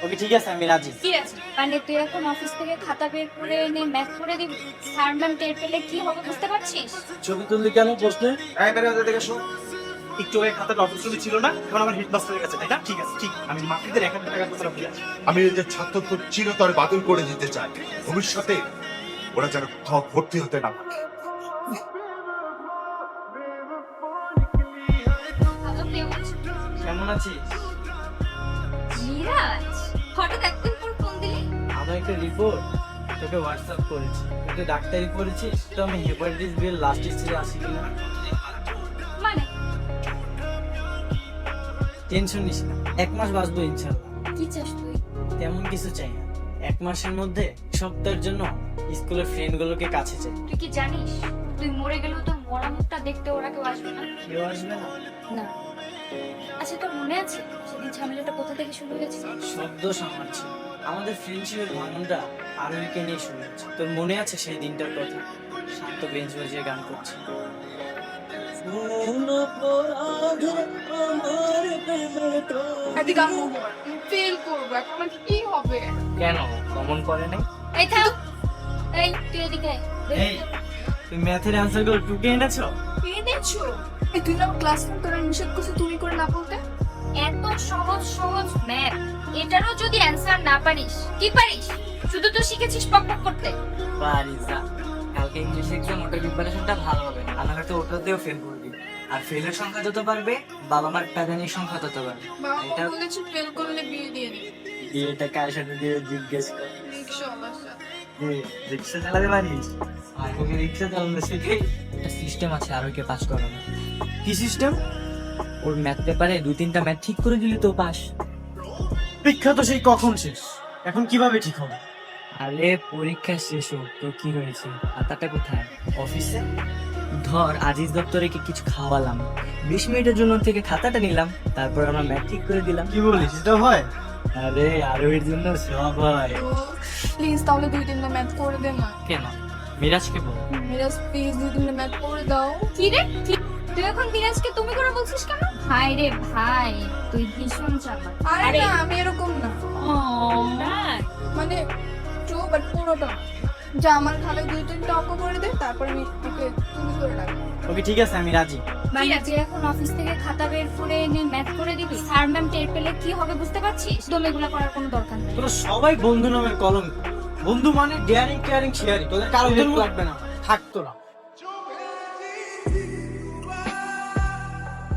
ওকে ঠিক আছে, আমি রাজি। কি আছে মানে তুই এখন অফিস থেকে খাতা বের করে এনে ম্যাথ করে দিবি? স্যার ম্যাম টের পেলে কি হবে বুঝতে পারছিস? ছবি তুললি কেন প্রশ্নে? দেখে শোন, একটু আগে খাতাটা অফিস ছবি ছিল না, এখন আমার হেডমাস্টারের কাছে, তাই না? ঠিক আছে, ঠিক। আমি মাটিদের 1000 টাকা কথা বলে আছি। আমি এদের ছাত্রত্ব চিরতরে বাতিল করে দিতে চাই। ভবিষ্যতে ওরা যেন কোথাও ভর্তি হতে না পারে। হ্যালো প্রিয়জ, কেমন আছিস? মিরাজ হঠাৎ একদিন পর ফোন দিলি? আমার একটা রিপোর্ট তোকে হোয়াটসঅ্যাপ করেছি। তুই ডাক্তারি করেছিস তো আমি হেপাটাইটিস বি এর লাস্ট স্টেজে আসি কিনা। মানে টেনশন নিস না, 1 মাস বাঁচবো ইনশাআল্লাহ। কি চাস তুই? তেমন কিছু চাই না, 1 মাসের মধ্যে সপ্তাহের জন্য স্কুলের ফ্রেন্ড গুলোকে কাছে চাই। তুই কি জানিস তুই মরে গেলেও তোর মরা মুখটা দেখতে ওরা কেউ আসবে না? কেউ আসবে না? না। আচ্ছা তোর মনে আছে সেদিন ঝামেলাটা কোথা থেকে শুরু হয়েছে? শব্দ সামারছি, আমাদের ফ্রেন্ডশিপের ভাঙনটা আরোহীকে নিয়ে শুরু হয়েছে। তোর মনে আছে সেই দিনটার কথা? শান্ত বেঞ্চ বাজিয়ে গান করছে। ফেল করবো এখন আমার কি হবে? কেন কমন করে নাই? এই থাম, এই তুই এদিকে আয়। এই তুই ম্যাথের অ্যানসার গুলো টুকে এনেছো? এনেছো? এই তুই না ক্লাসরুম তোরা নিষেধ করছিস তুমি করে না বলতে? এত সহজ সহজ ম্যাথ, এটারও যদি অ্যানসার না পারিস, কি পারিস? শুধু তো শিখেছিস পক পক করতে। পারিস না। কালকে ইংলিশ এক্সাম ওটার প্রিপারেশনটা ভালো হবে, আমার কাছে ওটাতেও ফেল করবি। আর ফেলের সংখ্যা যত পারবে, বাবা মার টাকা নিয়ে সংখ্যা তত পারবে। বাবা এটা বলেছে ফেল করলে বিয়ে দিয়ে দিই। বিয়েটা কার সাথে দিয়ে জিজ্ঞেস কর। রিক্সাওয়ালার সাথে। রিক্সা চালাতে পারিস? আর ওকে রিক্সা চালানো শিখে একটা সিস্টেম আছে আর ওকে পাস করানো। কি সিস্টেম? ওর ম্যাথ পেপারে 2-3টা ম্যাথ ঠিক করে দিলে তো পাস। পরীক্ষা তো সেই কখন শেষ, এখন কিভাবে ঠিক হবে? আরে পরীক্ষা শেষ হোক, তো কি হয়েছে? খাতাটা কোথায়? অফিসে। ধর আজিজ দপ্তরে কিছু খাওয়ালাম, 20 মিনিটের জন্য ওর থেকে খাতাটা নিলাম, তারপর আমরা ম্যাথ ঠিক করে দিলাম। কি বলিস, এটা হয়? আরে আরোহীর জন্য সব হয়। প্লিজ তাহলে 2-3টা ম্যাথ করে দে না। কেন? মিরাজকে বল। মিরাজ প্লিজ 2-3টা ম্যাথ করে দাও। কি রে তুই এখন মিরাজকে তুমি করে বলছিস কেন? ভাই রে ভাই, তুই ভীষণ চালাক। আরে না আমি এরকম না, ও না, মানে বাট পুরোটা যা আমার খালে 2-3টা অঙ্ক করে দে, তারপর আমি তোকে তুমি করে রাখবো। ওকে ঠিক আছে, আমি রাজি। মানে তুই এখন অফিস থেকে খাতা বের করে এনে ম্যাথ করে দিবি? স্যার ম্যাম টের পেলে কি হবে বুঝতে পারছিস? তোর এগুলো করার কোনো দরকার নেই। তোরা সবাই বন্ধু নামের কলঙ্ক। বন্ধু মানে ডেয়ারিং কেয়ারিং শেয়ারিং, তোদের কারো হেল্প লাগবে না, থাক তোরা।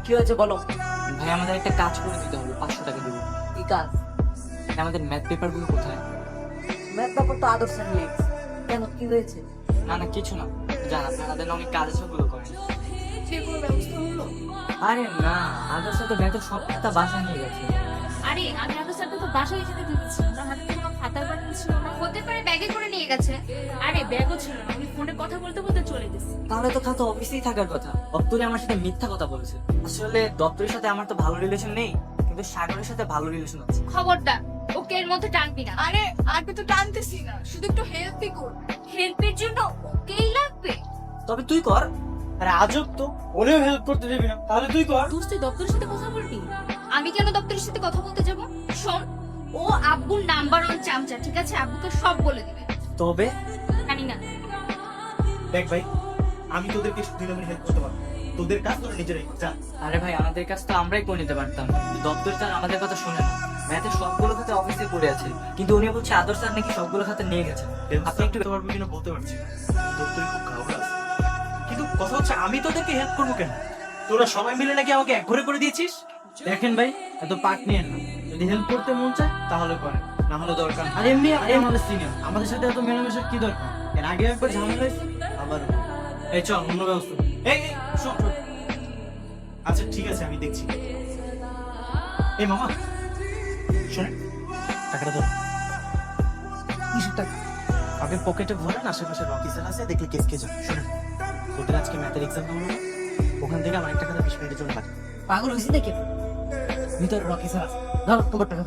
কি হয়েছে বলো? ভাই আমাদের একটা কাজ করে দিতে হবে, 500 টাকা দেবো। কি কাজ? আমাদের ম্যাথ পেপার গুলো কোথায়? ম্যাথ পেপার তো আদর্শের নেই। কেন কি হয়েছে? না না কিছু না, জান আপনাদের অনেক কাজ আছে ওগুলো করেন। সে কোনো ব্যবস্থা হলো? আরে না, আদর্শ তো ম্যাথের সব খাতা বাসায় নিয়ে গেছে। আরে আমি আগে স্যারকে তো বাসায় যেতে দিয়েছি, ওনার হাতে তো কোনো খাতার বান্ডিল ছিল না। হতে পারে ব্যাগে করে নিয়ে গেছে। আরে ব্যাগও ছিল না, আমি ফোনে কথা বলতে বলতে চলে গেছি। তাহলে তো খাতা অফিসেই থাকার কথা। দপ্তরে আমার সাথে মিথ্যা কথা বলেছে। আসলে দপ্তরের সাথে আমার তো ভালো রিলেশন নেই, কিন্তু সাগরের সাথে ভালো রিলেশন আছে। খবরদার ওকে এর মধ্যে টানবি না। আরে আগে তো টানতেছি না, শুধু একটু হেল্পই কর। হেল্পের জন্য ওকেই লাগবে? তবে তুই কর। আরে আজব তো, ওরেও হেল্প করতে দেবি না, তাহলে তুই কর। তুই দপ্তরের সাথে কথা বলবি? আমি কেন দপ্তরের সাথে কথা বলতে যাব? শোন, ও আব্বুর নাম্বার 1 চামচা, ঠিক আছে? আব্বুকে সব বলে দিবে। তবে জানি না। দেখ ভাই, আমি তোদেরকে দুই নম্বরে হেল্প করতে পারবো, তোদের কাজ তোরা নিজেরাই কর, যা। আরে ভাই আমাদের কাজ তো আমরাই করে নিতে পারতাম, দপ্তর স্যার আমাদের কথা শুনে না। ম্যাথের সবগুলো খাতা অফিসে পড়ে আছে, কিন্তু উনি বলছে আদর্শ স্যার নাকি সবগুলো খাতা নিয়ে গেছে। আপনি একটু পারবো কিনা বলতে পারছি না, দপ্তরে খুব খারাপ আছে। কিন্তু কথা হচ্ছে আমি তোদেরকে হেল্প করবো কেন? তোরা সবাই মিলে নাকি আমাকে এক ঘরে করে দিয়েছিস? দেখেন ভাই, এত পাক নিয়ে না, যদি হেল্প করতে মন চায় তাহলে করেন, না হলে দরকার না। আর এমনি আরে আমাদের সিনিয়র, আমাদের সাথে এত মেলামেশার কি দরকার? এর আগে একবার ঝামেলা হয়েছে, আবার এই চল অন্য ব্যবস্থা। এই এই, শোন শোন। আচ্ছা ঠিক আছে, আমি দেখছি। এই মামা শোনেন, টাকাটা ধর। কিসের টাকা? আগে পকেটে ভরেন, আশেপাশে রকি স্যার আছে, দেখলে কেসকে যান। শোনেন, তোদের আজকে ম্যাথের এক্সাম হলো না, ওখান থেকে আমার 1 টাকা 20 মিনিটের জন্য লাগে। পাগল হয়েছি নাকি? ভিতরে রকি স্যার আছে। ধর তোমার টাকা ধর।